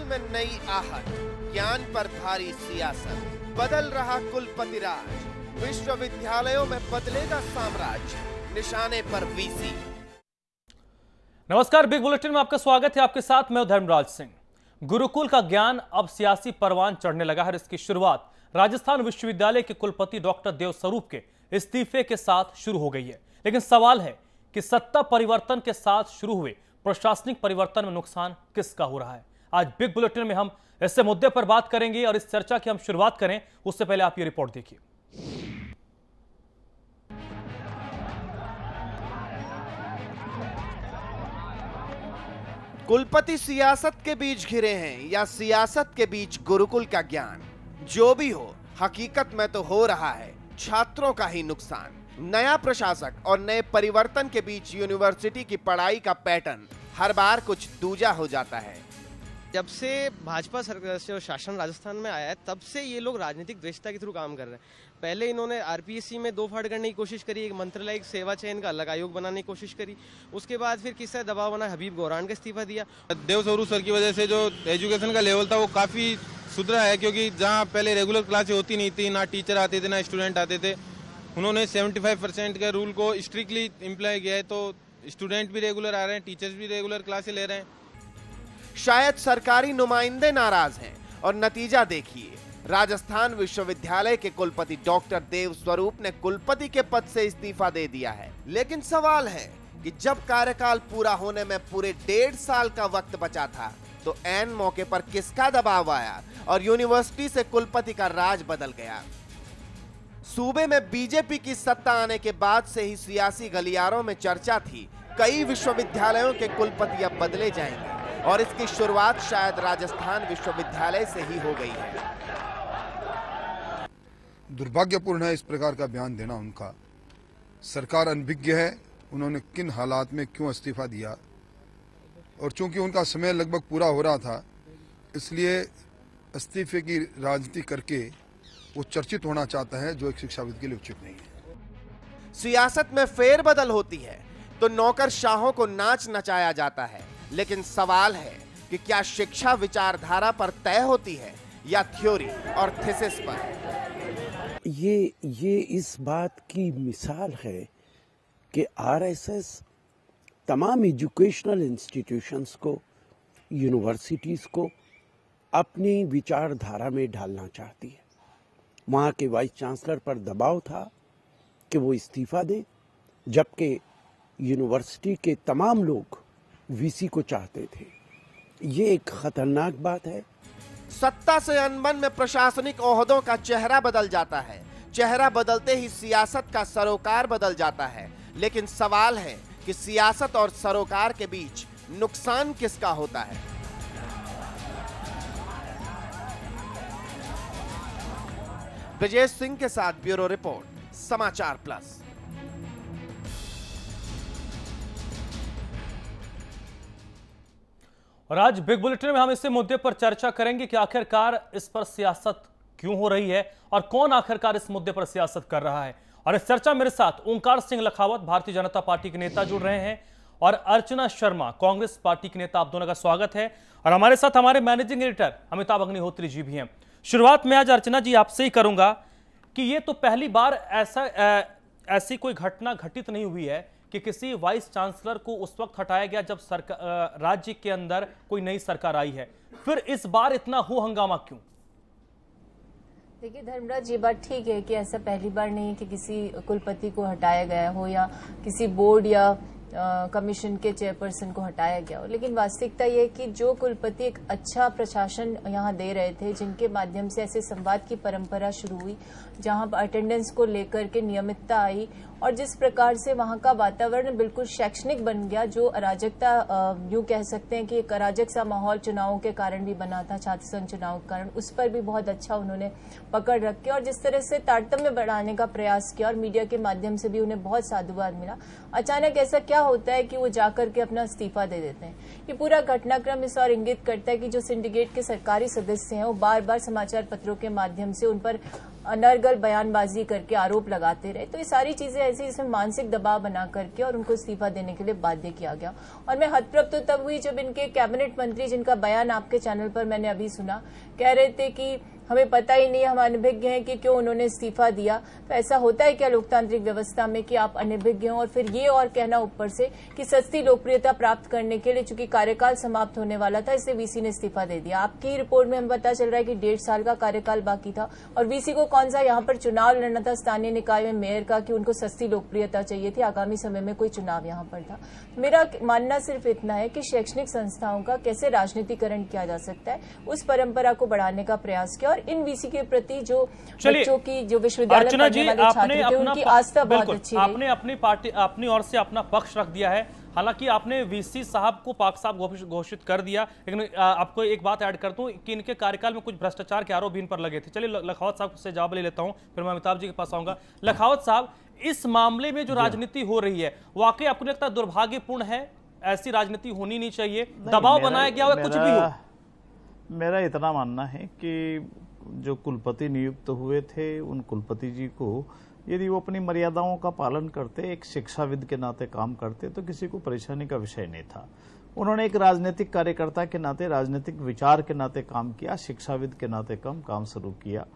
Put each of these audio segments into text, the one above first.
में नई आहट, ज्ञान पर भारी सियासत, बदल रहा कुलपति राज, विश्वविद्यालयों में बदलेगा साम्राज्य, निशाने पर वीसी। नमस्कार, बिग बुलेटिन में आपका स्वागत है। आपके साथ मैं धर्मराज सिंह। गुरुकुल का ज्ञान अब सियासी परवान चढ़ने लगा है। इसकी शुरुआत राजस्थान विश्वविद्यालय के कुलपति डॉक्टर देवस्वरूप के इस्तीफे के साथ शुरू हो गई है। लेकिन सवाल है कि सत्ता परिवर्तन के साथ शुरू हुए प्रशासनिक परिवर्तन में नुकसान किसका हो रहा है। आज बिग बुलेटिन में हम इस मुद्दे पर बात करेंगे और इस चर्चा की हम शुरुआत करें उससे पहले आप ये रिपोर्ट देखिए। कुलपति सियासत के बीच घिरे हैं या सियासत के बीच गुरुकुल का ज्ञान, जो भी हो हकीकत में तो हो रहा है छात्रों का ही नुकसान। नया प्रशासक और नए परिवर्तन के बीच यूनिवर्सिटी की पढ़ाई का पैटर्न हर बार कुछ दूजा हो जाता है। जब से भाजपा सरकार से शासन राजस्थान में आया है तब से ये लोग राजनीतिक दृष्टता के थ्रू काम कर रहे हैं। पहले इन्होंने आरपीएससी में 2 फाड़ करने की कोशिश करी, एक मंत्रालय सेवा चयन का अलग आयोग बनाने की कोशिश करी, उसके बाद फिर किससे दबाव बना, हबीब गौरान का इस्तीफा दिया। देवस्वरूप सर की वजह से जो एजुकेशन का लेवल था वो काफी सुधरा है, क्योंकि जहाँ पहले रेगुलर क्लासें होती नहीं थी, ना टीचर आते थे ना स्टूडेंट आते थे, उन्होंने 75% के रूल को स्ट्रिक्टली इम्प्लाई किया है। तो स्टूडेंट भी रेगुलर आ रहे हैं, टीचर्स भी रेगुलर क्लासें ले रहे हैं। शायद सरकारी नुमाइंदे नाराज हैं और नतीजा देखिए। राजस्थान विश्वविद्यालय के कुलपति डॉक्टर देवस्वरूप ने कुलपति के पद से इस्तीफा दे दिया है। लेकिन सवाल है कि जब कार्यकाल पूरा होने में पूरे 1.5 साल का वक्त बचा था तो ऐन मौके पर किसका दबाव आया और यूनिवर्सिटी से कुलपति का राज बदल गया। सूबे में बीजेपी की सत्ता आने के बाद से ही सियासी गलियारों में चर्चा थी कई विश्वविद्यालयों के कुलपति अब बदले जाएंगे और इसकी शुरुआत शायद राजस्थान विश्वविद्यालय से ही हो गई है। दुर्भाग्यपूर्ण है इस प्रकार का बयान देना उनका। सरकार अनभिज्ञ है, उन्होंने किन हालात में क्यों इस्तीफा दिया, और चूंकि उनका समय लगभग पूरा हो रहा था इसलिए इस्तीफे की राजनीति करके वो चर्चित होना चाहता है, जो एक शिक्षाविद के लिए उचित नहीं है। सियासत में फेरबदल होती है तो नौकरशाहों को नाच नचाया जाता है, लेकिन सवाल है कि क्या शिक्षा विचारधारा पर तय होती है या थ्योरी और थीसिस पर। ये इस बात की मिसाल है कि आरएसएस तमाम एजुकेशनल इंस्टीट्यूशंस को, यूनिवर्सिटीज को अपनी विचारधारा में डालना चाहती है। वहाँ के वाइस चांसलर पर दबाव था कि वो इस्तीफा दे, जबकि यूनिवर्सिटी के तमाम लोग वीसी को चाहते थे। ये एक खतरनाक बात है। सत्ता से अनबन में प्रशासनिक ओहदों का चेहरा बदल जाता है। चेहरा बदलते ही सियासत का सरोकार बदल जाता है। लेकिन सवाल है कि सियासत और सरोकार के बीच नुकसान किसका होता है। ब्रजेश सिंह के साथ ब्यूरो रिपोर्ट, समाचार प्लस। और आज बिग बुलेटिन में हम इस मुद्दे पर चर्चा करेंगे कि आखिरकार इस पर सियासत क्यों हो रही है और कौन आखिरकार इस मुद्दे पर सियासत कर रहा है। और इस चर्चा मेरे साथ ओंकार सिंह लखावत, भारतीय जनता पार्टी के नेता, जुड़ रहे हैं, और अर्चना शर्मा, कांग्रेस पार्टी के नेता। आप दोनों का स्वागत है। और हमारे साथ हमारे मैनेजिंग एडिटर अमिताभ अग्निहोत्री जी भी हैं। शुरुआत में आज अर्चना जी आपसे ही करूंगा कि ये तो पहली बार ऐसी कोई घटना घटित नहीं हुई है कि किसी वाइस चांसलर को उस वक्त हटाया गया जब राज्य के अंदर कोई नई सरकार आई है। फिर इस बार इतना हो हंगामा क्यों? देखिए धर्मराज, ये बात ठीक है कि ऐसा पहली बार नहीं कि किसी कुलपति को हटाया गया हो या किसी बोर्ड या कमीशन के चेयरपर्सन को हटाया गया हो, लेकिन वास्तविकता ये है कि जो कुलपति एक अच्छा प्रशासन यहाँ दे रहे थे, जिनके माध्यम से ऐसे संवाद की परंपरा शुरू हुई, जहाँ अटेंडेंस को लेकर के नियमितता आई और जिस प्रकार से वहाँ का वातावरण बिल्कुल शैक्षणिक बन गया, जो अराजकता यूं कह सकते हैं कि एक अराजक सा माहौल चुनावों के कारण भी बना था, छात्र संघ चुनाव के कारण, उस पर भी बहुत अच्छा उन्होंने पकड़ रखी और जिस तरह से तारतम्य बढ़ाने का प्रयास किया और मीडिया के माध्यम से भी उन्हें बहुत साधुवाद मिला। अचानक ऐसा क्या होता है कि वो जाकर के अपना इस्तीफा दे देते हैं। ये पूरा घटनाक्रम इस और इंगित करता है कि जो सिंडिकेट के सरकारी सदस्य हैं वो बार बार समाचार पत्रों के माध्यम से उन पर अनर्गल बयानबाजी करके आरोप लगाते रहे। तो ये सारी चीजें ऐसी इसमें मानसिक दबाव बना करके और उनको इस्तीफा देने के लिए बाध्य किया गया। और मैं हतप्रभ तो तब हुई जब इनके कैबिनेट मंत्री, जिनका बयान आपके चैनल पर मैंने अभी सुना, कह रहे थे कि हमें पता ही नहीं, हम अनभिज्ञ हैं कि क्यों उन्होंने इस्तीफा दिया। तो ऐसा होता है क्या लोकतांत्रिक व्यवस्था में कि आप अनभिज्ञ हो और फिर ये और कहना ऊपर से कि सस्ती लोकप्रियता प्राप्त करने के लिए चूंकि कार्यकाल समाप्त होने वाला था इसलिए वीसी ने इस्तीफा दे दिया। आपकी रिपोर्ट में हमें पता चल रहा है कि 1.5 साल का कार्यकाल बाकी था और वीसी को कौन सा यहाँ पर चुनाव लड़ना था स्थानीय निकाय में मेयर का कि उनको सस्ती लोकप्रियता चाहिए थी, आगामी समय में कोई चुनाव यहाँ पर था। मेरा मानना सिर्फ इतना है कि शैक्षणिक संस्थाओं का कैसे राजनीतिकरण किया जा सकता है, उस परंपरा को बढ़ाने का प्रयास किया और इन वीसी के प्रति जो बच्चों की, जो विश्वविद्यालय पढ़ने वाले छात्र थे, उनकी आस्था बहुत अच्छी रही। आपने अपनी पार्टी, अपनी ओर से अपना पक्ष रख दिया है। हालांकि आपने वीसी साहब को पाक साहब घोषित कर दिया, लेकिन आपको एक बात ऐड कर दूं कि इनके कार्यकाल में कुछ भ्रष्टाचार के आरोप भी इन पर लगे थे। चलिए लखावत साहब से जवाब ले लेता हूं, फिर मैं अमिताभ जी के पास आऊंगा। लखावत साहब, इस मामले में जो राजनीति हो रही है वाकई आपको लगता है दुर्भाग्यपूर्ण है? ऐसी राजनीति होनी नहीं चाहिए, दबाव बनाया गया हुआ कुछ भी हो? मेरा इतना मानना है कि जो कुलपति नियुक्त हुए थे, उन कुलपति जी को यदि वो अपनी मर्यादाओं का पालन करते, एक शिक्षाविद के नाते काम करते, तो किसी को परेशानी का विषय नहीं था। उन्होंने एक राजनीतिक कार्यकर्ता के नाते, राजनीतिक विचार के नाते काम किया, शिक्षाविद के नाते काम शुरू किया।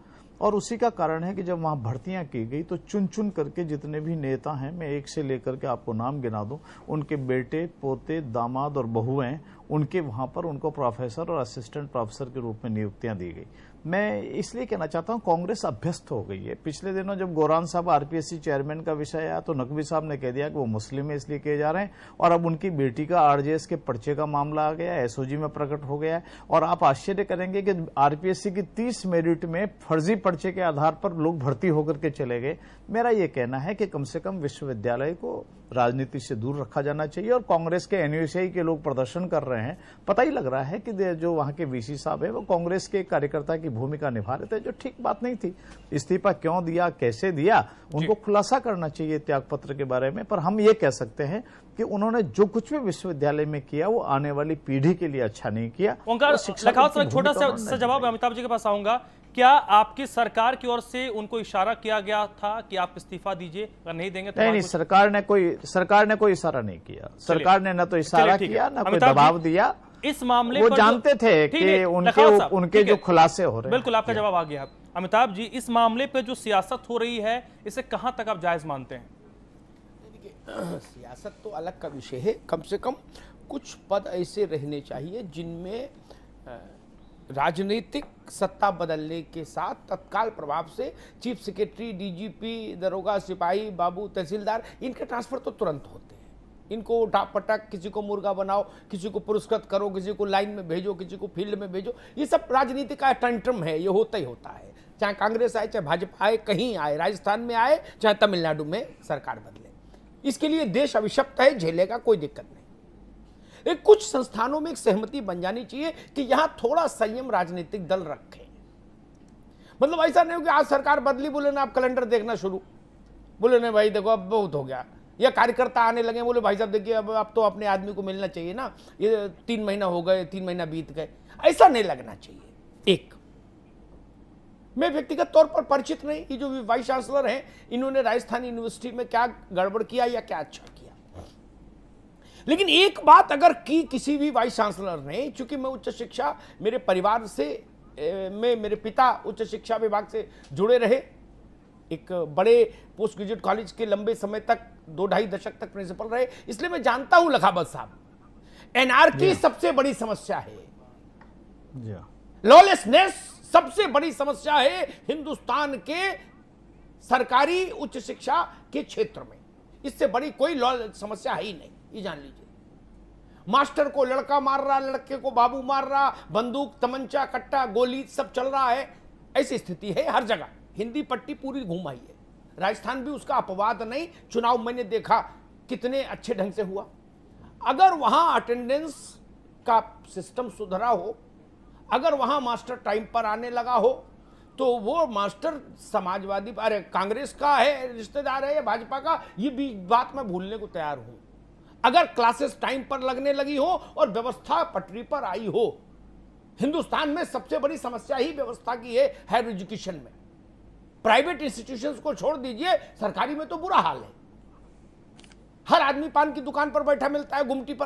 और उसी का कारण है कि जब वहां भर्तियां की गई तो चुन चुन करके जितने भी नेता हैं, मैं एक से लेकर के आपको नाम गिना दूं, उनके बेटे, पोते, दामाद और बहुएं, उनके वहां पर उनको प्रोफेसर और असिस्टेंट प्रोफेसर के रूप में नियुक्तियां दी गई। मैं इसलिए कहना चाहता हूं, कांग्रेस अभ्यस्त हो गई है। पिछले दिनों जब गौरान साहब आरपीएससी चेयरमैन का विषय आया तो नकवी साहब ने कह दिया कि वो मुस्लिम है इसलिए किए जा रहे हैं, और अब उनकी बेटी का आरजेएस के पर्चे का मामला आ गया, एसओजी में प्रकट हो गया है। और आप आश्चर्य करेंगे कि आरपीएससी की 30 मेरिट में फर्जी पर्चे के आधार पर लोग भर्ती होकर के चले गए। मेरा ये कहना है कि कम से कम विश्वविद्यालय को राजनीति से दूर रखा जाना चाहिए। और कांग्रेस के एनयूसीआई के लोग प्रदर्शन कर रहे हैं, पता ही लग रहा है कि जो वहां के वीसी साहब है वो कांग्रेस के कार्यकर्ता की भूमिका निभा रहे थे, जो ठीक बात नहीं थी। इस्तीफा क्यों दिया, कैसे दिया, उनको खुलासा करना चाहिए त्याग पत्र के बारे में। पर हम ये कह सकते हैं कि उन्होंने जो कुछ भी विश्वविद्यालय में किया वो आने वाली पीढ़ी के लिए अच्छा नहीं किया। छोटा सा जवाब अमिताभ जी के पास आऊंगा। क्या आपकी सरकार की ओर से उनको इशारा किया गया था कि आप इस्तीफा दीजिए, अगर नहीं देंगे तो? नहीं, सरकार ने कोई इशारा नहीं किया। सरकार ने न तो इशारा किया, न कोई दबाव दिया। इस मामले वो पर जानते थे कि उनके जो खुलासे हो रहे हैं। बिल्कुल, आपका जवाब आ गया। अमिताभ जी, इस मामले पे जो सियासत हो रही है, इसे कहां तक आप जायज मानते हैं? सियासत तो अलग का विषय है। कम से कम कुछ पद ऐसे रहने चाहिए जिनमें राजनीतिक सत्ता बदलने के साथ तत्काल प्रभाव से चीफ सेक्रेटरी, डीजीपी, दरोगा, सिपाही, बाबू, तहसीलदार, इनके ट्रांसफर तो तुरंत होते हैं। इनको उठा पटक, किसी को मुर्गा बनाओ, किसी को पुरस्कृत करो, किसी को लाइन में भेजो, किसी को फील्ड में भेजो, ये सब राजनीति का टंट्रम है, ये होता ही होता है। चाहे कांग्रेस आए, चाहे भाजपा आए, कहीं आए, राजस्थान में आए, चाहे तमिलनाडु में सरकार बदले, इसके लिए देश अभिशप्त है, झेलेगा, कोई दिक्कत नहीं। एक कुछ संस्थानों में एक सहमति बन जानी चाहिए कि यहां थोड़ा संयम राजनीतिक दल रखें। मतलब ऐसा नहीं हो कि आज सरकार बदली, बोले ना आप कैलेंडर देखना शुरू, बोले नहीं भाई देखो अब बहुत हो गया, या कार्यकर्ता आने लगे, बोले भाई साहब देखिए अब तो अपने आदमी को मिलना चाहिए ना, ये 3 महीना हो गए, 3 महीना बीत गए, ऐसा नहीं लगना चाहिए। एक मैं व्यक्तिगत तौर पर परिचित नहीं, ये जो वाइस चांसलर हैं, इन्होंने राजस्थान यूनिवर्सिटी में क्या गड़बड़ किया या क्या अच्छा किया, लेकिन एक बात अगर की किसी भी वाइस चांसलर ने, चूंकि मैं उच्च शिक्षा, मेरे परिवार से मेरे पिता उच्च शिक्षा विभाग से जुड़े रहे, एक बड़े पोस्ट ग्रेजुएट कॉलेज के लंबे समय तक 2-2.5 दशक तक प्रिंसिपल रहे, इसलिए मैं जानता हूं लखावत साहब, एनआरकी सबसे बड़ी समस्या है, लॉलेसनेस सबसे बड़ी समस्या है हिंदुस्तान के सरकारी उच्च शिक्षा के क्षेत्र में। इससे बड़ी कोई समस्या है ही नहीं, ये जान लीजिए। मास्टर को लड़का मार रहा, लड़के को बाबू मार रहा, बंदूक, तमंचा, कट्टा, गोली सब चल रहा है, ऐसी स्थिति है हर जगह। हिंदी पट्टी पूरी घुमाई है, राजस्थान भी उसका अपवाद नहीं। चुनाव मैंने देखा कितने अच्छे ढंग से हुआ। अगर वहां अटेंडेंस का सिस्टम सुधरा हो, अगर वहां मास्टर टाइम पर आने लगा हो, तो वो मास्टर समाजवादी, अरे कांग्रेस का है, रिश्तेदार है या भाजपा का, ये भी बात मैं भूलने को तैयार हूं। अगर क्लासेस टाइम पर लगने लगी हो और व्यवस्था पटरी पर आई हो, हिंदुस्तान में सबसे बड़ी समस्या ही व्यवस्था की है हायर एजुकेशन में। प्राइवेट इंस्टीट्यूशंस को छोड़ दीजिए, सरकारी में तो बुरा हाल है। हर आदमी पान की दुकान पर बैठा मिलता है, गुमटी पर।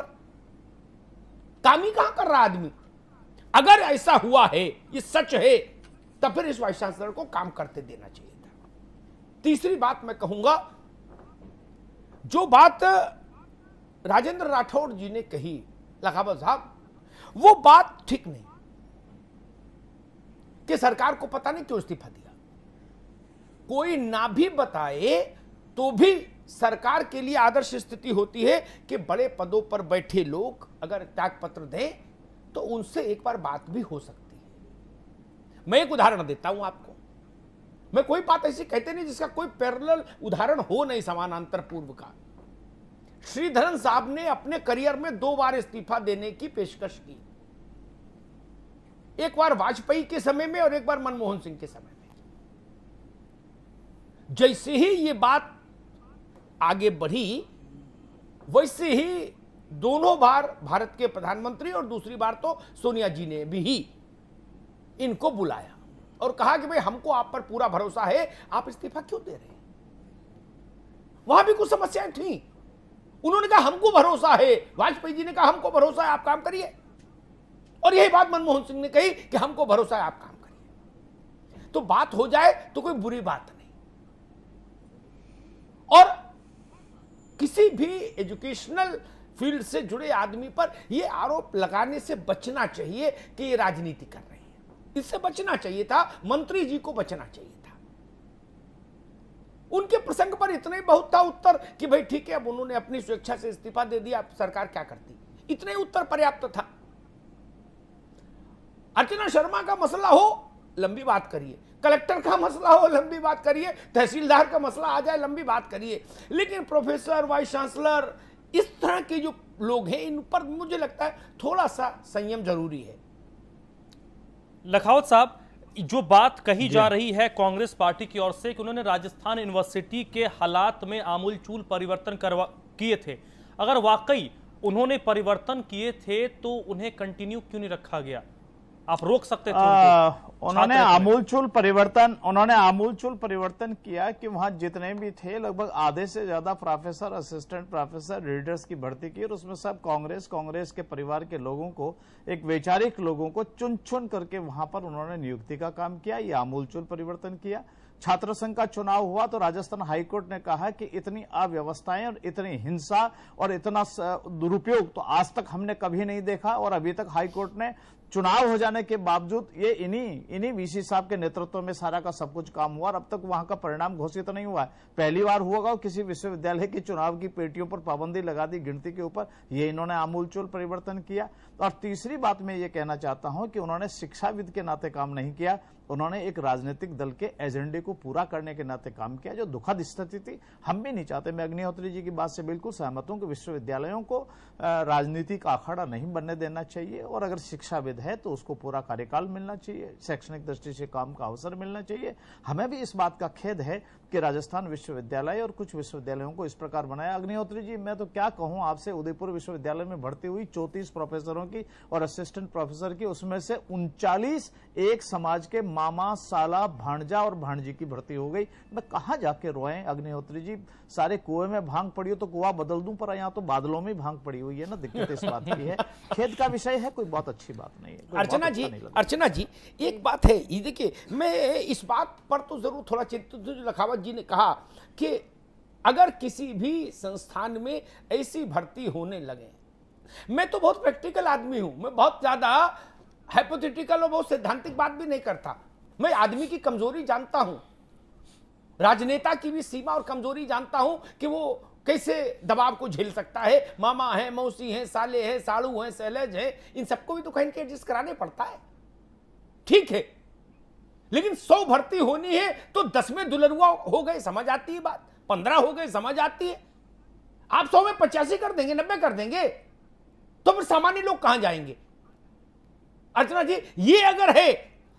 काम ही कहां कर रहा आदमी? अगर ऐसा हुआ है, ये सच है, तब फिर इस वाइस चांसलर को काम करते देना चाहिए था। तीसरी बात मैं कहूंगा, जो बात राजेंद्र राठौड़ जी ने कही लखावत साहब, वो बात ठीक नहीं कि सरकार को पता नहीं क्यों इस्तीफा दिया। कोई ना भी बताए तो भी सरकार के लिए आदर्श स्थिति होती है कि बड़े पदों पर बैठे लोग अगर त्याग पत्र दें तो उनसे एक बार बात भी हो सकती है। मैं एक उदाहरण देता हूं आपको। मैं कोई बात ऐसी कहते नहीं जिसका कोई पैरेलल उदाहरण हो नहीं, समानांतर पूर्व का। श्रीधरन साहब ने अपने करियर में 2 बार इस्तीफा देने की पेशकश की, एक बार वाजपेयी के समय में और एक बार मनमोहन सिंह के समय में। जैसे ही ये बात आगे बढ़ी, वैसे ही दोनों बार भारत के प्रधानमंत्री और दूसरी बार तो सोनिया जी ने भी ही इनको बुलाया और कहा कि भाई हमको आप पर पूरा भरोसा है, आप इस्तीफा क्यों दे रहे हैं? वहां भी कुछ समस्याएं थी। उन्होंने कहा हमको भरोसा है, वाजपेयी जी ने कहा हमको भरोसा है, आप काम करिए, और यही बात मनमोहन सिंह ने कही कि हमको भरोसा है, आप काम करिए। तो बात हो जाए तो कोई बुरी बात नहीं। और किसी भी एजुकेशनल फील्ड से जुड़े आदमी पर यह आरोप लगाने से बचना चाहिए कि ये राजनीति कर रहे हैं। इससे बचना चाहिए था, मंत्री जी को बचना चाहिए था। उनके प्रसंग पर इतना ही बहुत था उत्तर कि भाई ठीक है, अब उन्होंने अपनी स्वेच्छा से इस्तीफा दे दिया, अब सरकार क्या करती। इतने उत्तर पर्याप्त था। अर्चना शर्मा का मसला हो, लंबी बात करिए। कलेक्टर का मसला हो, लंबी बात करिए। तहसीलदार का मसला आ जाए, लंबी बात करिए। लेकिन प्रोफेसर, वाइस चांसलर, इस तरह के जो लोग हैं, इन पर मुझे लगता है थोड़ा सा संयम जरूरी है। लखावत साहब, जो बात कही जा रही है कांग्रेस पार्टी की ओर से कि उन्होंने राजस्थान यूनिवर्सिटी के हालात में आमूलचूल परिवर्तन किए थे, अगर वाकई उन्होंने परिवर्तन किए थे तो उन्हें कंटिन्यू क्यों नहीं रखा गया? आप रोक सकते थे उन्होंने आमूलचूल परिवर्तन किया कि वहां जितने भी थे लगभग आधे से ज्यादा प्रोफेसर, असिस्टेंट प्रोफेसर, रीडर्स की भर्ती की, और उसमें सब कांग्रेस के परिवार के लोगों को, एक वैचारिक लोगों को चुन चुन करके वहां पर उन्होंने नियुक्ति का काम किया। ये आमूलचूल परिवर्तन किया। छात्र संघ का चुनाव हुआ तो राजस्थान हाईकोर्ट ने कहा कि इतनी अव्यवस्थाएं और इतनी हिंसा और इतना दुरुपयोग तो आज तक हमने कभी नहीं देखा। और अभी तक हाईकोर्ट ने चुनाव हो जाने के बावजूद ये इन्हीं वीसी साहब के नेतृत्व में सारा का सब कुछ काम हुआ और अब तक वहां का परिणाम घोषित नहीं हुआ है। पहली बार हुआ किसी विश्वविद्यालय की चुनाव की पेटियों पर पाबंदी लगा दी, गिनती के ऊपर। ये इन्होंने आमूलचूल परिवर्तन किया। और तीसरी बात मैं ये कहना चाहता हूं कि उन्होंने शिक्षाविद के नाते काम नहीं किया, उन्होंने एक राजनीतिक दल के एजेंडे को पूरा करने के नाते काम किया, जो दुखद स्थिति थी। हम भी नहीं चाहते, मैं अग्निहोत्री जी की बात से बिल्कुल सहमत हूं कि विश्वविद्यालयों को राजनीतिक अखाड़ा नहीं बनने देना चाहिए, और अगर शिक्षाविद है तो उसको पूरा कार्यकाल मिलना चाहिए, शैक्षणिक दृष्टि से काम का अवसर मिलना चाहिए। हमें भी इस बात का खेद है कि राजस्थान विश्वविद्यालय और कुछ विश्वविद्यालयों को इस प्रकार बनाया। अग्निहोत्री जी, मैं तो क्या कहूं आपसे, उदयपुर विश्वविद्यालय में भर्ती हुई 34 प्रोफेसरों की और असिस्टेंट प्रोफेसर की, उसमें से 39 एक समाज के मामा, साला, भांजा और भांजी की भर्ती हो गई। मैं कहां जाके रोए अग्निहोत्री जी? सारे कुएं में भांग पड़ी हो तो कुआं बदल दूं, पर यहाँ तो बादलों में भांग पड़ी हुई है ना। दिक्कत इस बात की है, खेद का विषय है, कोई बहुत अच्छी बात नहीं है। अर्चना जी एक बात है, ये देखिए, मैं इस बात पर तो जरूर थोड़ा चिंतित हूं जो लखावत जी ने कहा कि अगर किसी भी संस्थान में ऐसी भर्ती होने लगे। मैं तो बहुत प्रैक्टिकल आदमी हूं, मैं बहुत ज्यादा हाइपोथेटिकल और बहुत सैद्धांतिक बात भी नहीं करता। मैं आदमी की कमजोरी जानता हूं, राजनेता की भी सीमा और कमजोरी जानता हूं कि वो कैसे दबाव को झेल सकता है। मामा है, मौसी है, साले हैं, साड़ू हैं, सैलेज हैं, इन सबको भी तो कहीं के एडजस्ट कराने पड़ता है, ठीक है। लेकिन 100 भर्ती होनी है तो 10 में दुलरुआ हो गए, समझ आती है बात, 15 हो गए, समझ आती है। आप 100 में 85 कर देंगे, 90 कर देंगे, तो फिर सामान्य लोग कहां जाएंगे? अर्चना जी, ये अगर है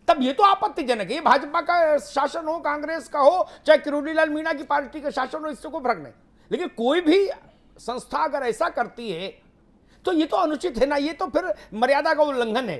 तब ये तो आपत्तिजनक है। भाजपा का शासन हो, कांग्रेस का हो, चाहे किरोड़ीलाल मीणा की पार्टी का शासन हो, इससे कोई फर्क नहीं। लेकिन कोई भी संस्था अगर ऐसा करती है तो ये तो अनुचित है ना, ये तो फिर मर्यादा का उल्लंघन है।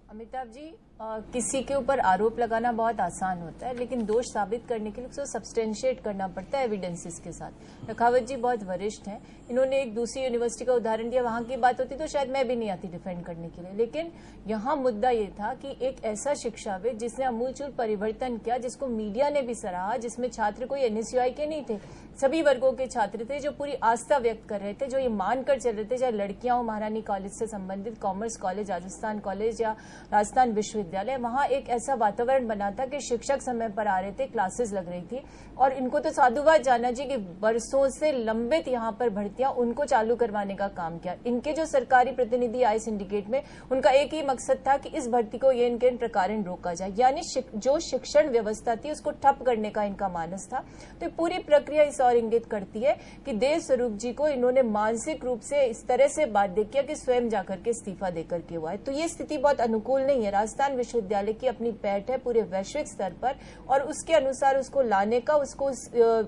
अमिताभ जी, किसी के ऊपर आरोप लगाना बहुत आसान होता है, लेकिन दोष साबित करने के लिए उसको सब्सटेंशिएट करना पड़ता है एविडेंसेस के साथ। लखावत जी बहुत वरिष्ठ हैं, इन्होंने एक दूसरी यूनिवर्सिटी का उदाहरण दिया, वहां की बात होती तो शायद मैं भी नहीं आती डिफेंड करने के लिए, लेकिन यहाँ मुद्दा ये था कि एक ऐसा शिक्षाविद जिसने आमूलचूल परिवर्तन किया, जिसको मीडिया ने भी सराहा, जिसमें छात्र कोई एनएसयूआई के नहीं थे, सभी वर्गों के छात्र थे जो पूरी आस्था व्यक्त कर रहे थे, जो ये मानकर चल रहे थे, चाहे लड़कियां हो महारानी कॉलेज से संबंधित, कॉमर्स कॉलेज, राजस्थान कॉलेज या राजस्थान विश्वविद्यालय, वहां एक ऐसा वातावरण बना था कि शिक्षक समय पर आ रहे थे, क्लासेस लग रही थी, और इनको तो साधुवाद जाना जी कि बरसों से लंबित यहाँ पर भर्तियां उनको चालू करवाने का काम किया। इनके जो सरकारी प्रतिनिधि आए सिंडिकेट में, उनका एक ही मकसद था कि इस भर्ती को ये इनके प्रकार रोका जाए, यानी जो शिक्षण व्यवस्था थी उसको ठप करने का इनका मानस था। तो पूरी प्रक्रिया इस और इंगित करती है कि देव स्वरूप जी को इन्होंने मानसिक रूप से इस तरह से बाध्य किया कि स्वयं जाकर के इस्तीफा देकर के हुआ है। तो ये स्थिति बहुत अनुकूल नहीं है। राजस्थान विश्वविद्यालय की अपनी पैठ है पूरे वैश्विक स्तर पर, और उसके अनुसार उसको लाने का, उसको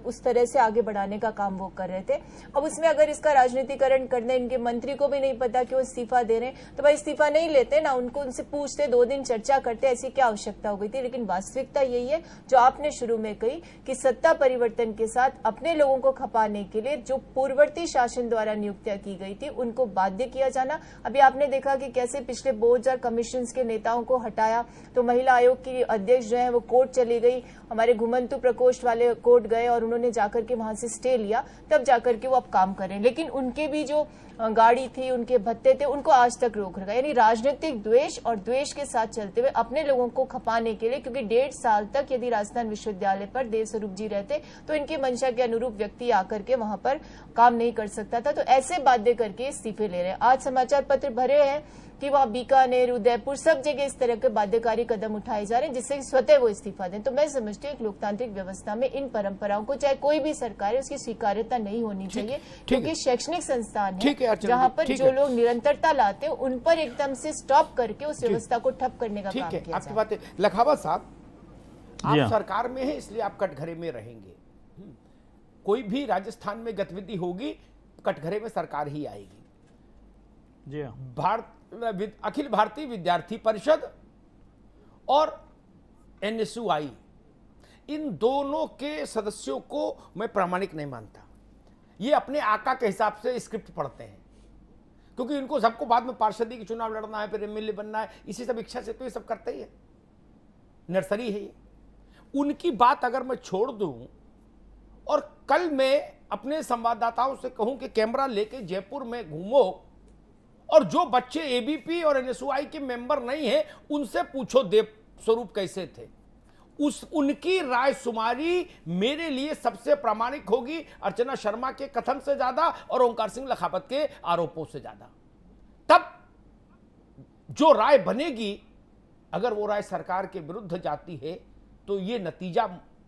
उस तरह से आगे बढ़ाने का काम वो कर रहे थे। अब उसमें अगर इसका राजनीतिकरण करने, इनके मंत्री को भी नहीं पता कि वो इस्तीफा दे रहे हैं, तो भाई इस्तीफा नहीं लेते ना, उनको उनसे पूछते, 2 दिन चर्चा करते, ऐसी क्या आवश्यकता हो गई थी। लेकिन वास्तविकता यही है जो आपने शुरू में कही कि सत्ता परिवर्तन के साथ अपने लोगों को खपाने के लिए जो पूर्ववर्ती शासन द्वारा नियुक्तियां की गई थी उनको बाध्य किया जाना। अभी आपने देखा कि कैसे पिछले बोर्ड और कमीशन के नेताओं को हटाया, तो महिला आयोग की अध्यक्ष जो है वो कोर्ट चली गई, हमारे घुमंतु प्रकोष्ठ वाले कोर्ट गए और उन्होंने जाकर के वहां से स्टे लिया, तब जाकर के वो अब काम करें। लेकिन उनके भी जो गाड़ी थी, उनके भत्ते थे, उनको आज तक रोक रखा। यानी राजनीतिक द्वेष और द्वेष के साथ चलते हुए अपने लोगों को खपाने के लिए, क्योंकि 1.5 साल तक यदि राजस्थान विश्वविद्यालय पर देव स्वरूप जी रहते तो इनकी मंशा के अनुरूप व्यक्ति आकर के वहां पर काम नहीं कर सकता था। तो ऐसे बाध्य करके इस्तीफे ले रहे हैं। आज समाचार पत्र भरे हैं कि वहां बीकानेर, उदयपुर, सब जगह इस तरह के बाध्यकारी कदम उठाए जा रहे हैं जिससे स्वतः वो इस्तीफा दें। तो मैं समझती हूँ एक लोकतांत्रिक व्यवस्था में इन परंपराओं को, चाहे कोई भी सरकार है, उसकी स्वीकार्यता नहीं होनी चाहिए, क्योंकि शैक्षणिक संस्थान है जहाँ पर जो लोग निरंतरता लाते हैं उन पर एकदम से स्टॉप करके उस व्यवस्था को ठप करने का काम किया। आपकी बात है। लखावत साहब, आप सरकार में है इसलिए आप कटघरे में रहेंगे, कोई भी राजस्थान में गतिविधि होगी कटघरे में सरकार ही आएगी। जी अखिल भारतीय विद्यार्थी परिषद और एनएसयूआई, इन दोनों के सदस्यों को मैं प्रामाणिक नहीं मानता। ये अपने आका के हिसाब से स्क्रिप्ट पढ़ते हैं, क्योंकि इनको सबको बाद में पार्षदी की चुनाव लड़ना है, फिर एमएलए बनना है, इसी सब इच्छा से तो ये सब करते ही है, नर्सरी है ये। उनकी बात अगर मैं छोड़ दूं और कल मैं अपने संवाददाताओं से कहूं कि कैमरा लेके जयपुर में घूमो और जो बच्चे एबीपी और एनएसयूआई के मेंबर नहीं है उनसे पूछो देव स्वरूप कैसे थे, उनकी राय शुमारी मेरे लिए सबसे प्रामाणिक होगी अर्चना शर्मा के कथन से ज्यादा और ओंकार सिंह लखावत के आरोपों से ज्यादा। तब जो राय बनेगी, अगर वो राय सरकार के विरुद्ध जाती है तो ये नतीजा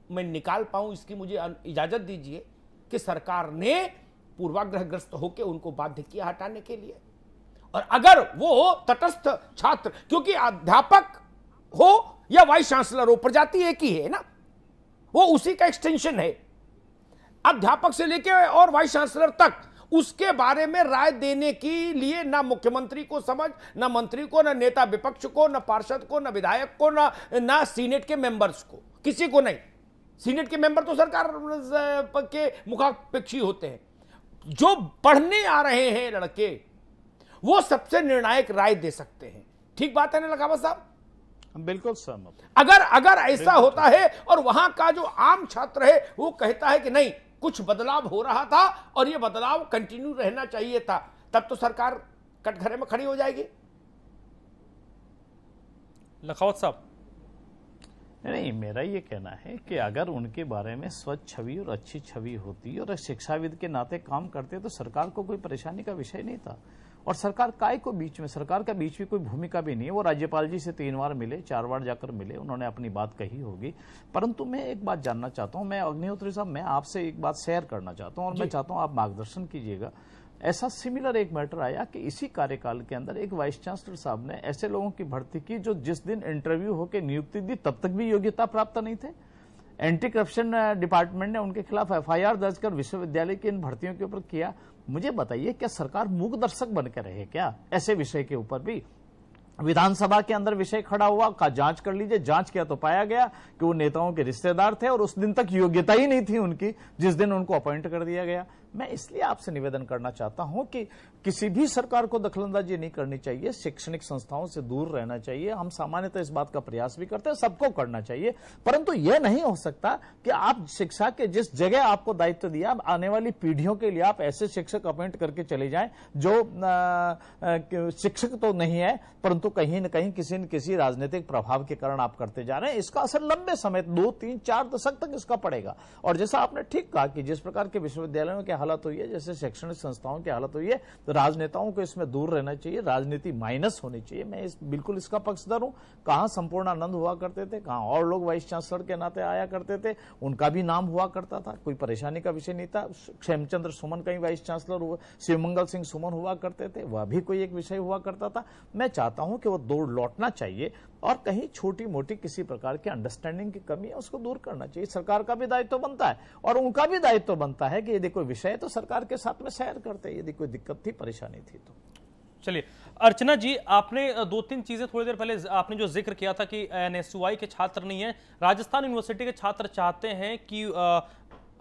मैं निकाल पाऊं, इसकी मुझे इजाजत दीजिए कि सरकार ने पूर्वाग्रहग्रस्त होकर उनको बाध्य किया हटाने के लिए। और अगर वो तटस्थ छात्र, क्योंकि अध्यापक हो या वाइस चांसलर हो, प्रजाति एक ही है ना, वो उसी का एक्सटेंशन है, अध्यापक से लेकर और वाइस चांसलर तक उसके बारे में राय देने के लिए ना मुख्यमंत्री को समझ, ना मंत्री को, ना नेता विपक्ष को, ना पार्षद को, ना विधायक को, ना सीनेट के मेंबर्स को, किसी को नहीं। सीनेट के मेंबर तो सरकार के मुखापेक्षी होते हैं। जो पढ़ने आ रहे हैं लड़के, वो सबसे निर्णायक राय दे सकते हैं। ठीक बात है ना लखावत साहब? बिल्कुल सहमत। अगर ऐसा होता है और वहां का जो आम छात्र है वो कहता है कि नहीं, कुछ बदलाव हो रहा था और ये बदलाव कंटिन्यू रहना चाहिए था, तब तो सरकार कटघरे में खड़ी हो जाएगी। लखावत साहब, नहीं, मेरा ये कहना है कि अगर उनके बारे में स्वच्छ छवि और अच्छी छवि होती और शिक्षाविद के नाते काम करते तो सरकार को कोई परेशानी का विषय नहीं था। और सरकार काय को बीच में, सरकार का बीच में कोई भूमिका भी नहीं है। वो राज्यपाल जी से 3 बार मिले, 4 बार जाकर मिले, उन्होंने अपनी बात कही होगी। परंतु मैं एक बात जानना चाहता हूं, मैं अग्निहोत्री साहब, मैं आपसे एक बात शेयर करना चाहता हूं और मैं चाहता हूं आप मार्गदर्शन कीजिएगा। ऐसा सिमिलर एक मैटर आया कि इसी कार्यकाल के अंदर एक वाइस चांसलर साहब ने ऐसे लोगों की भर्ती की जो जिस दिन इंटरव्यू होकर नियुक्ति दी तब तक भी योग्यता प्राप्त नहीं थे। एंटी करप्शन डिपार्टमेंट ने उनके खिलाफ एफआईआर दर्ज कर विश्वविद्यालय की इन भर्तियों के ऊपर किया। मुझे बताइए, क्या सरकार मूक दर्शक बनकर रहे क्या ऐसे विषय के ऊपर भी? विधानसभा के अंदर विषय खड़ा हुआ, का जांच कर लीजिए। जांच किया तो पाया गया कि वो नेताओं के रिश्तेदार थे और उस दिन तक योग्यता ही नहीं थी उनकी जिस दिन उनको अपॉइंट कर दिया गया। मैं इसलिए आपसे निवेदन करना चाहता हूं कि किसी भी सरकार को दखलंदाजी नहीं करनी चाहिए, शैक्षणिक संस्थाओं से दूर रहना चाहिए। हम सामान्यतः इस बात का प्रयास भी करते हैं, सबको करना चाहिए, परंतु यह नहीं हो सकता कि आप शिक्षा के जिस जगह आपको दायित्व दिया, आने वाली पीढ़ियों के लिए आप ऐसे शिक्षक अपॉइंट करके चले जाएं जो शिक्षक तो नहीं है परंतु कहीं न कहीं किसी न किसी राजनीतिक प्रभाव के कारण आप करते जा रहे हैं। इसका असर लंबे समय 2, 3, 4 दशक तक इसका पड़ेगा। और जैसा आपने ठीक कहा कि जिस प्रकार के विश्वविद्यालयों की हालत हुई है, जैसे शैक्षणिक संस्थाओं की हालत हुई है, तो राजनेताओं को इसमें दूर रहना चाहिए, राजनीति माइनस होनी चाहिए। मैं बिल्कुल इसका पक्षधर हूं। कहां संपूर्णानंद हुआ करते थे, कहां और लोग वाइस चांसलर के नाते आया करते थे, उनका भी नाम हुआ करता था, कोई परेशानी का विषय नहीं था। क्षेमचंद्र सुमन कहीं वाइस चांसलर हुआ, शिवमंगल सिंह सुमन हुआ करते थे, वह भी कोई एक विषय हुआ करता था। मैं चाहता हूं कि वो दौड़ लौटना चाहिए और कहीं छोटी मोटी किसी प्रकार की अंडरस्टैंडिंग की कमी है उसको दूर करना चाहिए। सरकार का भी दायित्व बनता है और उनका भी दायित्व बनता है कि यदि कोई विषय है तो सरकार के साथ में शेयर करते हैं, यदि कोई दिक्कत थी, परेशानी थी तो। चलिए अर्चना जी, आपने 2-3 चीजें थोड़ी देर पहले आपने जो जिक्र किया था कि एनएसयूआई के छात्र नहीं है, राजस्थान यूनिवर्सिटी के छात्र चाहते हैं कि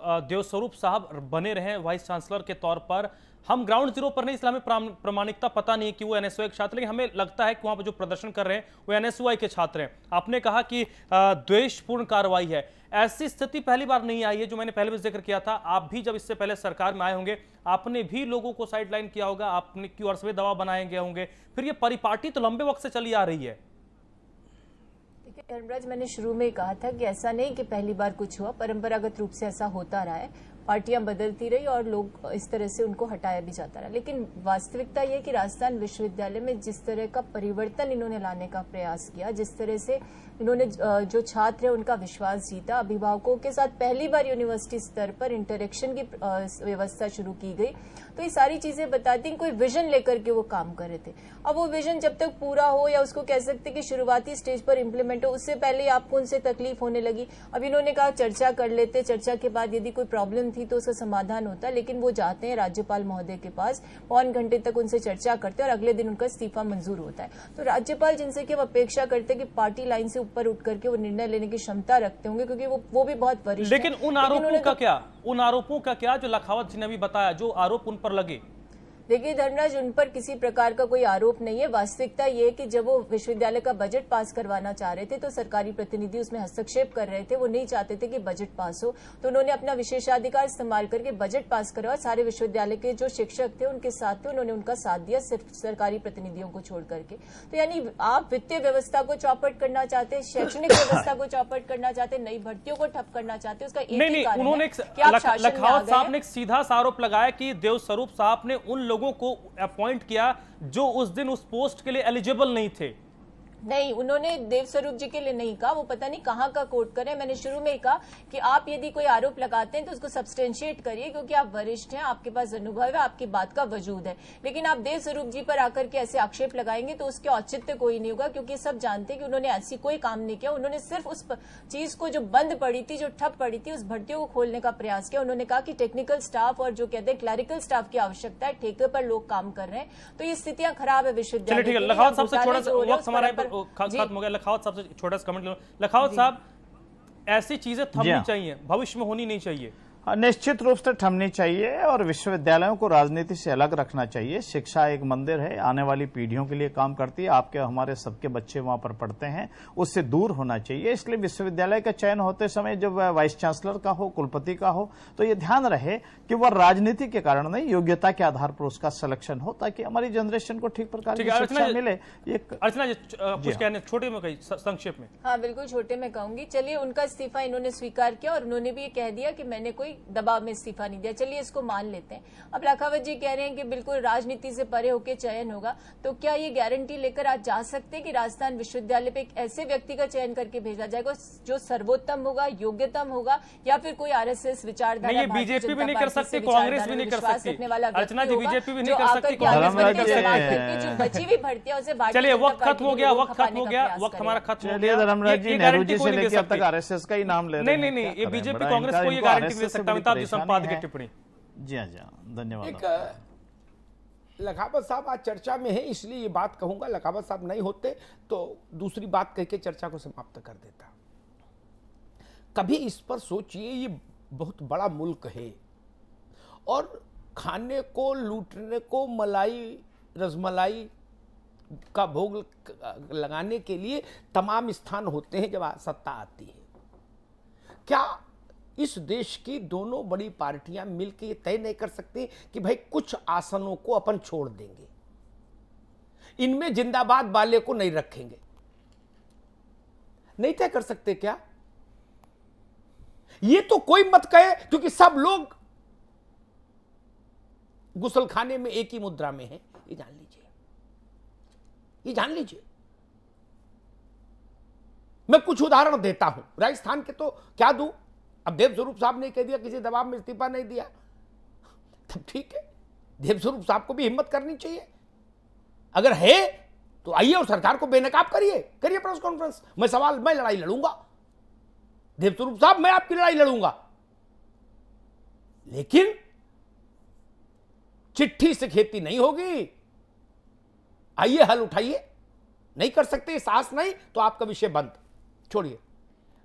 देवस्वरूप साहब बने रहें वाइस चांसलर के तौर पर। हम ग्राउंड जीरो पर नहीं, इसलिए हमें प्रामाणिकता पता नहीं है कि वो एनएसयूआई के छात्र, लेकिन हमें लगता है कि वहां पर जो प्रदर्शन कर रहे हैं वो एनएसयूआई के छात्र हैं। आपने कहा कि द्वेषपूर्ण कार्रवाई है, ऐसी स्थिति पहली बार नहीं आई है, जो मैंने पहले भी जिक्र किया था। आप भी जब इससे पहले सरकार में आए होंगे, आपने भी लोगों को साइडलाइन किया होगा, आपने क्यों और दबाव बनाए गए होंगे, फिर ये परिपाटी तो लंबे वक्त से चली आ रही है। धर्मराज, मैंने शुरू में कहा था कि ऐसा नहीं कि पहली बार कुछ हुआ, परंपरागत रूप से ऐसा होता रहा है, पार्टियां बदलती रही और लोग इस तरह से उनको हटाया भी जाता रहा। लेकिन वास्तविकता यह कि राजस्थान विश्वविद्यालय में जिस तरह का परिवर्तन इन्होंने लाने का प्रयास किया, जिस तरह से इन्होंने जो छात्र है उनका विश्वास जीता, अभिभावकों के साथ पहली बार यूनिवर्सिटी स्तर पर इंटरेक्शन की व्यवस्था शुरू की गई, तो ये सारी चीजें बताती हैं कोई विजन लेकर के वो काम कर रहे थे। अब वो विजन जब तक पूरा हो, या उसको कह सकते कि शुरुआती स्टेज पर इंप्लीमेंट हो, उससे पहले आपको उनसे तकलीफ होने लगी। अब इन्होंने कहा चर्चा कर लेते, चर्चा के बाद यदि कोई प्रॉब्लम थी तो उसका समाधान होता, लेकिन वो जाते हैं राज्यपाल महोदय के पास, 1 घंटे तक उनसे चर्चा करते हैं और अगले दिन उनका इस्तीफा मंजूर होता है। तो राज्यपाल जिनसे कि हम अपेक्षा करते हैं कि पार्टी लाइन से ऊपर उठ करके वो निर्णय लेने की क्षमता रखते होंगे, क्योंकि वो भी बहुत वरिष्ठ। लेकिन उन आरोपों का क्या जो लखावत जी ने अभी बताया, जो आरोप उन पर लगे? देखिए धर्मराज, उन पर किसी प्रकार का कोई आरोप नहीं है। वास्तविकता ये है कि जब वो विश्वविद्यालय का बजट पास करवाना चाह रहे थे तो सरकारी प्रतिनिधि उसमें हस्तक्षेप कर रहे थे, वो नहीं चाहते थे कि बजट पास हो, तो उन्होंने अपना विशेषाधिकार इस्तेमाल करके बजट पास करवाया। सारे विश्वविद्यालय के जो शिक्षक थे उनके साथ थे, उन्होंने उनका साथ दिया, सिर्फ सरकारी प्रतिनिधियों को छोड़ करके। तो यानी आप वित्तीय व्यवस्था को चौपट करना चाहते हैं, शैक्षणिक व्यवस्था को चौपट करना चाहते हैं, नई भर्तियों को ठप करना चाहते हैं, उसका एक ही कारण है कि आप शासन में आ गए हैं। लखावत साहब ने एक सीधा सा आरोप लगाया कि देवस्वरूप साहब ने उन लोगों को अपॉइंट किया जो उस दिन उस पोस्ट के लिए एलिजिबल नहीं थे। नहीं, उन्होंने देवस्वरूप जी के लिए नहीं कहा, वो पता नहीं कहाँ का कोट करें। मैंने शुरू में ही कहा कि आप यदि कोई आरोप लगाते हैं तो उसको सब्सटेंशिएट करिए, क्योंकि आप वरिष्ठ हैं, आपके पास अनुभव है, आपकी बात का वजूद है। लेकिन आप देवस्वरूप जी पर आकर के ऐसे आक्षेप लगाएंगे तो उसके औचित्य कोई नहीं होगा, क्योंकि सब जानते हैं कि उन्होंने ऐसी कोई काम नहीं किया। उन्होंने सिर्फ उस चीज को जो बंद पड़ी थी, जो ठप पड़ी थी, उस भर्तियों को खोलने का प्रयास किया। उन्होंने कहा कि टेक्निकल स्टाफ और जो कहते हैं क्लैरिकल स्टाफ की आवश्यकता है, ठेके पर लोग काम कर रहे हैं, तो ये स्थितियां खराब है विश्वविद्यालय। ठीक है, लखावत साहब से थोड़ा सा वक्त हमारा खत्म हो गया। लखावत साहब से छोटा सा कमेंट लो। लखावत साहब, ऐसी चीजें थमनी चाहिए, भविष्य में होनी नहीं चाहिए। निश्चित रूप से थमनी चाहिए और विश्वविद्यालयों को राजनीति से अलग रखना चाहिए। शिक्षा एक मंदिर है, आने वाली पीढ़ियों के लिए काम करती है, आपके हमारे सबके बच्चे वहां पर पढ़ते हैं, उससे दूर होना चाहिए। इसलिए विश्वविद्यालय का चयन होते समय जब वाइस चांसलर का हो, कुलपति का हो, तो ये ध्यान रहे कि वह राजनीति के कारण नहीं, योग्यता के आधार पर उसका सिलेक्शन हो, ताकि हमारी जनरेशन को ठीक प्रकार की शिक्षा मिले। अर्चना जी कुछ कहने, छोटे में कही, संक्षेप में। हाँ बिल्कुल, छोटे में कहूंगी। चलिए, उनका इस्तीफा इन्होंने स्वीकार किया और उन्होंने भी ये कह दिया कि मैंने कोई दबाव में इस्तीफा नहीं दिया। चलिए इसको मान लेते हैं। अब लखावत जी कह रहे हैं कि बिल्कुल राजनीति से परे होकर चयन होगा, तो क्या ये गारंटी लेकर आज जा सकते हैं कि राजस्थान विश्वविद्यालय पे एक ऐसे व्यक्ति का चयन करके भेजा जाएगा जो सर्वोत्तम होगा, योग्यतम होगा, या फिर कोई आरएसएस विचारधारा, बीजेपी भी नहीं कर सकती, कांग्रेस भी नहीं कर सकती, अर्चना जी बीजेपी भी नहीं कर सकती, जो बची हुई भर्तियां उसे। चलिए वक्त खत्म हो गया, वक्त हमारा खत्म हो गया। धर्मराज जी नेहरू जी से लेकर अब तक आरएसएस का ही नाम ले रहे हैं। नहीं, ये बीजेपी कांग्रेस को ये गारंटी दे सकता है। अमिताभ जी संपादकीय टिप्पणी। जी हाँ, धन्यवाद। लखावत साहब आज चर्चा में है, इसलिए ये बात कहूंगा। लखावत साहब नहीं होते तो दूसरी बात कह के चर्चा को समाप्त कर देता। कभी इस पर सोचिए, ये बहुत बड़ा मुल्क है और खाने को, लूटने को, मलाई रसमलाई का भोग लगाने के लिए तमाम स्थान होते हैं जब सत्ता आती है। क्या इस देश की दोनों बड़ी पार्टियां मिलकर ये तय नहीं कर सकती कि भाई कुछ आसनों को अपन छोड़ देंगे, इनमें जिंदाबाद वाले को नहीं रखेंगे? नहीं तय कर सकते क्या? ये तो कोई मत कहे, क्योंकि सब लोग गुसलखाने में एक ही मुद्रा में है। ये जान लीजिए, ये जान लीजिए। मैं कुछ उदाहरण देता हूं राजस्थान के, तो क्या दूं? अब देवस्वरूप साहब ने कह दिया किसी दबाव में इस्तीफा नहीं दिया, तब ठीक है, देवस्वरूप साहब को भी हिम्मत करनी चाहिए। अगर है तो आइए और सरकार को बेनकाब करिए प्रेस कॉन्फ्रेंस। मैं लड़ाई लड़ूंगा, देवस्वरूप साहब मैं आपकी लड़ाई लड़ूंगा, लेकिन चिट्ठी से खेती नहीं होगी। आइए हल उठाइए। नहीं कर सकते, साहस नहीं तो आपका विषय बंद, छोड़िए।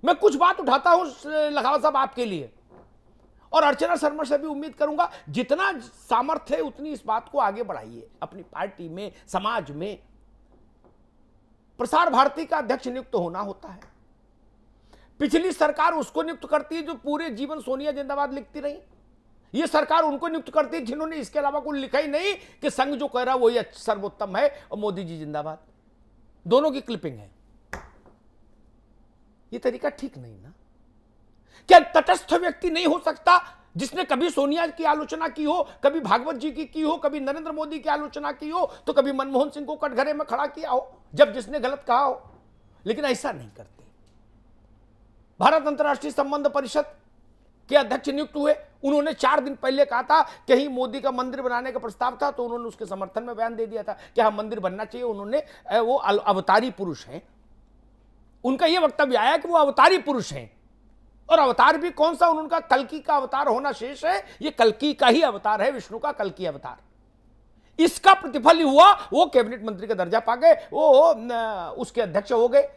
मैं कुछ बात उठाता हूं लखावत साहब आपके लिए, और अर्चना शर्मा से भी उम्मीद करूंगा जितना सामर्थ्य है उतनी इस बात को आगे बढ़ाइए अपनी पार्टी में, समाज में। प्रसार भारती का अध्यक्ष नियुक्त होना होता है। पिछली सरकार उसको नियुक्त करती है जो पूरे जीवन सोनिया जिंदाबाद लिखती रही। ये सरकार उनको नियुक्त करती है जिन्होंने इसके अलावा कुछ लिखा ही नहीं कि संघ जो कह रहा वही सर्वोत्तम है और मोदी जी जिंदाबाद। दोनों की क्लिपिंग है। ये तरीका ठीक नहीं ना। क्या तटस्थ व्यक्ति नहीं हो सकता जिसने कभी सोनिया की आलोचना की हो, कभी भागवत जी की हो, कभी नरेंद्र मोदी की आलोचना की हो, तो कभी मनमोहन सिंह को कटघरे में खड़ा किया हो जब जिसने गलत कहा हो? लेकिन ऐसा नहीं करते। भारत अंतर्राष्ट्रीय संबंध परिषद के अध्यक्ष नियुक्त हुए। उन्होंने 4 दिन पहले कहा था कहीं मोदी का मंदिर बनाने का प्रस्ताव था, तो उन्होंने उसके समर्थन में बयान दे दिया था कि हाँ मंदिर बनना चाहिए। उन्होंने वो अवतारी पुरुष हैं, उनका यह वक्तव्य आया कि वो अवतारी पुरुष हैं। और अवतार भी कौन सा? उनका कल्कि का अवतार होना शेष है, ये कल्कि का ही अवतार है, विष्णु का कल्कि अवतार। इसका प्रतिफल हुआ, वो कैबिनेट मंत्री का दर्जा पा गए, वो उसके अध्यक्ष हो गए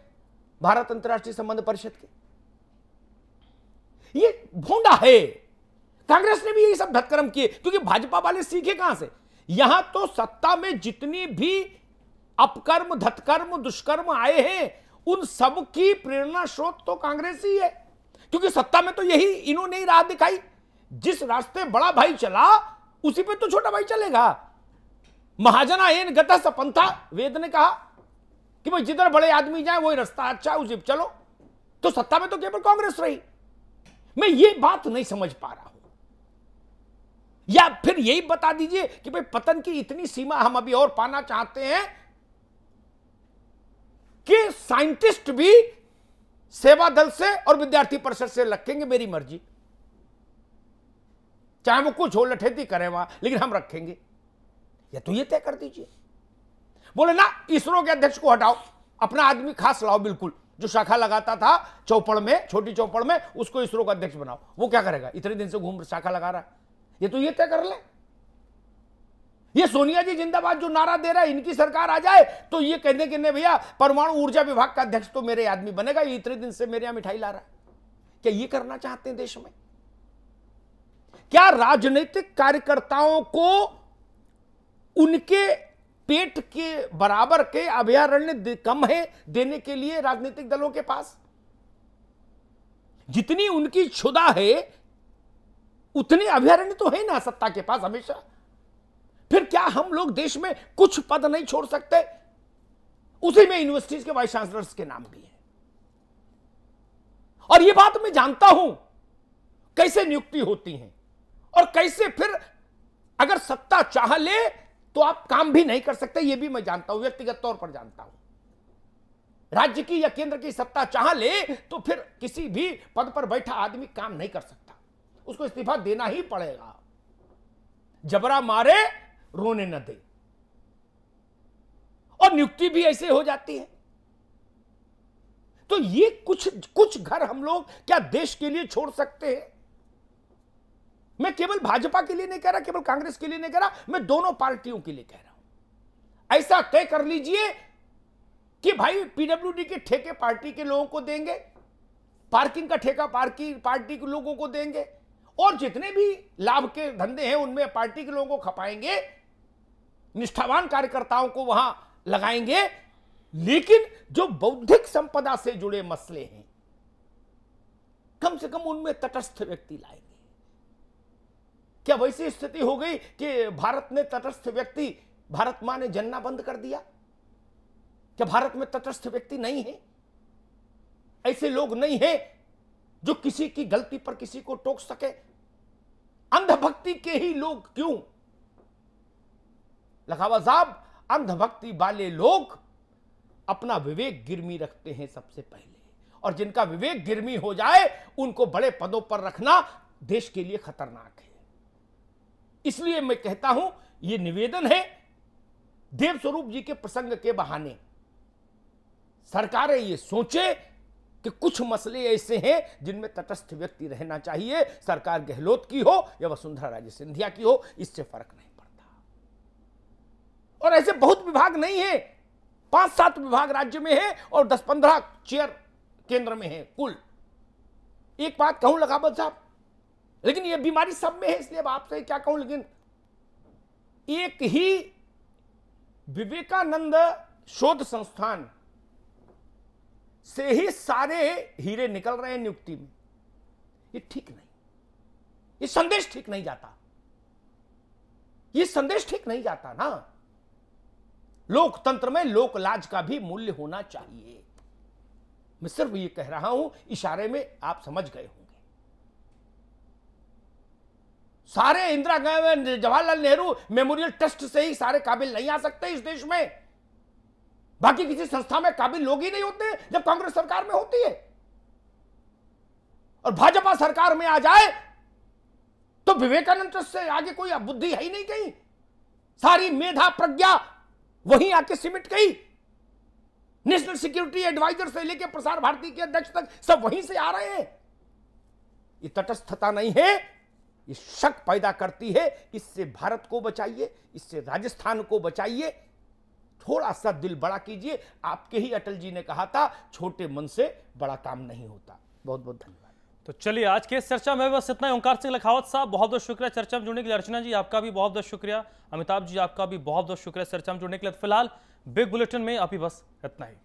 भारत अंतर्राष्ट्रीय संबंध परिषद के। ये भोंडा है। कांग्रेस ने भी यही सब धक्करम किए, क्योंकि भाजपा वाले सीखे कहां से? यहां तो सत्ता में जितनी भी अपकर्म, धत्कर्म, दुष्कर्म आए हैं, उन सब की प्रेरणा स्रोत तो कांग्रेस ही है। क्योंकि सत्ता में तो यही इन्होंने ही राह दिखाई। जिस रास्ते बड़ा भाई चला उसी पे तो छोटा भाई चलेगा। महाजना एन गतः सपंथा, वेद ने कहा कि भाई जिधर बड़े आदमी जाए वही रास्ता अच्छा है, उसी पे चलो। तो सत्ता में तो केवल कांग्रेस रही। मैं ये बात नहीं समझ पा रहा हूं। या फिर यही बता दीजिए कि भाई पतन की इतनी सीमा हम अभी और पाना चाहते हैं कि साइंटिस्ट भी सेवा दल से और विद्यार्थी परिषद से रखेंगे, मेरी मर्जी, चाहे वो कुछ हो लठेती करे वहां, लेकिन हम रखेंगे। या तो ये तय कर दीजिए। बोले ना इसरो के अध्यक्ष को हटाओ, अपना आदमी खास लाओ, बिल्कुल जो शाखा लगाता था चौपड़ में, छोटी चौपड़ में, उसको इसरो का अध्यक्ष बनाओ। वो क्या करेगा? इतने दिन से घूम शाखा लगा रहा है। ये तो ये तय कर ले। ये सोनिया जी जिंदाबाद जो नारा दे रहा है, इनकी सरकार आ जाए तो ये कहने के नहीं भैया परमाणु ऊर्जा विभाग का अध्यक्ष तो मेरे आदमी बनेगा, ये इतने दिन से मेरे यहां मिठाई ला रहा है। क्या ये करना चाहते हैं देश में? क्या राजनीतिक कार्यकर्ताओं को उनके पेट के बराबर के अभयारण्य कम है देने के लिए राजनीतिक दलों के पास? जितनी उनकी क्षुधा है उतने अभयारण्य तो है ना सत्ता के पास हमेशा। फिर क्या हम लोग देश में कुछ पद नहीं छोड़ सकते? उसी में यूनिवर्सिटीज के वाइस चांसलर्स के नाम भी है। और यह बात मैं जानता हूं कैसे नियुक्ति होती है और कैसे फिर अगर सत्ता चाह ले तो आप काम भी नहीं कर सकते। यह भी मैं जानता हूं, व्यक्तिगत तौर पर जानता हूं। राज्य की या केंद्र की सत्ता चाह ले तो फिर किसी भी पद पर बैठा आदमी काम नहीं कर सकता, उसको इस्तीफा देना ही पड़ेगा। जबरा मारे रोने न दे। और नियुक्ति भी ऐसे हो जाती है। तो ये कुछ घर हम लोग क्या देश के लिए छोड़ सकते हैं? मैं केवल भाजपा के लिए नहीं कह रहा, केवल कांग्रेस के लिए नहीं कह रहा, मैं दोनों पार्टियों के लिए कह रहा हूं। ऐसा तय कर लीजिए कि भाई पीडब्ल्यूडी के ठेके पार्टी के लोगों को देंगे, पार्किंग का ठेका पार्टी के लोगों को देंगे, और जितने भी लाभ के धंधे हैं उनमें पार्टी के लोगों को खपाएंगे, निष्ठावान कार्यकर्ताओं को वहां लगाएंगे। लेकिन जो बौद्धिक संपदा से जुड़े मसले हैं, कम से कम उनमें तटस्थ व्यक्ति लाएंगे। क्या वैसी स्थिति हो गई कि भारत ने तटस्थ व्यक्ति, भारत मां ने जनना बंद कर दिया? क्या भारत में तटस्थ व्यक्ति नहीं है? ऐसे लोग नहीं हैं जो किसी की गलती पर किसी को टोक सके? अंधभक्ति के ही लोग क्यों? लखावत साहब, अंधभक्ति वाले लोग अपना विवेक गिरमी रखते हैं सबसे पहले, और जिनका विवेक गिरमी हो जाए उनको बड़े पदों पर रखना देश के लिए खतरनाक है। इसलिए मैं कहता हूं, यह निवेदन है, देव स्वरूप जी के प्रसंग के बहाने सरकारें ये सोचे कि कुछ मसले ऐसे हैं जिनमें तटस्थ व्यक्ति रहना चाहिए। सरकार गहलोत की हो या वसुंधरा राजे सिंधिया की हो, इससे फर्क नहीं पड़ता। और ऐसे बहुत विभाग नहीं है, 5-7 विभाग राज्य में है और 10-15 चेयर केंद्र में है कुल। एक बात कहूं लखावत साहब, लेकिन यह बीमारी सब में है, इसलिए अब आपसे क्या कहूं, लेकिन एक ही विवेकानंद शोध संस्थान से ही सारे हीरे निकल रहे हैं नियुक्ति में। ये ठीक नहीं, ये संदेश ठीक नहीं जाता, ये संदेश ठीक नहीं जाता ना। लोकतंत्र में लोक लाज का भी मूल्य होना चाहिए। मैं सिर्फ ये कह रहा हूं, इशारे में आप समझ गए होंगे। सारे इंदिरा गांधी, जवाहरलाल नेहरू मेमोरियल ट्रस्ट से ही सारे काबिल नहीं आ सकते इस देश में। बाकी किसी संस्था में काबिल लोग ही नहीं होते जब कांग्रेस सरकार में होती है। और भाजपा सरकार में आ जाए तो विवेकानंद ट्रस्ट से आगे कोई बुद्धि है ही नहीं कहीं। सारी मेधा प्रज्ञा वहीं आके सिमट गई। नेशनल सिक्योरिटी एडवाइजर से लेकर प्रसार भारती के अध्यक्ष तक सब वहीं से आ रहे हैं। ये तटस्थता नहीं है, ये शक पैदा करती है। इससे भारत को बचाइए, इससे राजस्थान को बचाइए। थोड़ा सा दिल बड़ा कीजिए। आपके ही अटल जी ने कहा था, छोटे मन से बड़ा काम नहीं होता। बहुत बहुत धन्यवाद। तो चलिए, आज के इस चर्चा में बस इतना ही। ओंकार सिंह लखावत साहब, बहुत बहुत शुक्रिया चर्चा में जुड़ने के लिए। अर्चना जी, आपका भी बहुत बहुत शुक्रिया। अमिताभ जी, आपका भी बहुत बहुत शुक्रिया चर्चा में जुड़ने के लिए। फिलहाल बिग बुलेटिन में अभी बस इतना ही।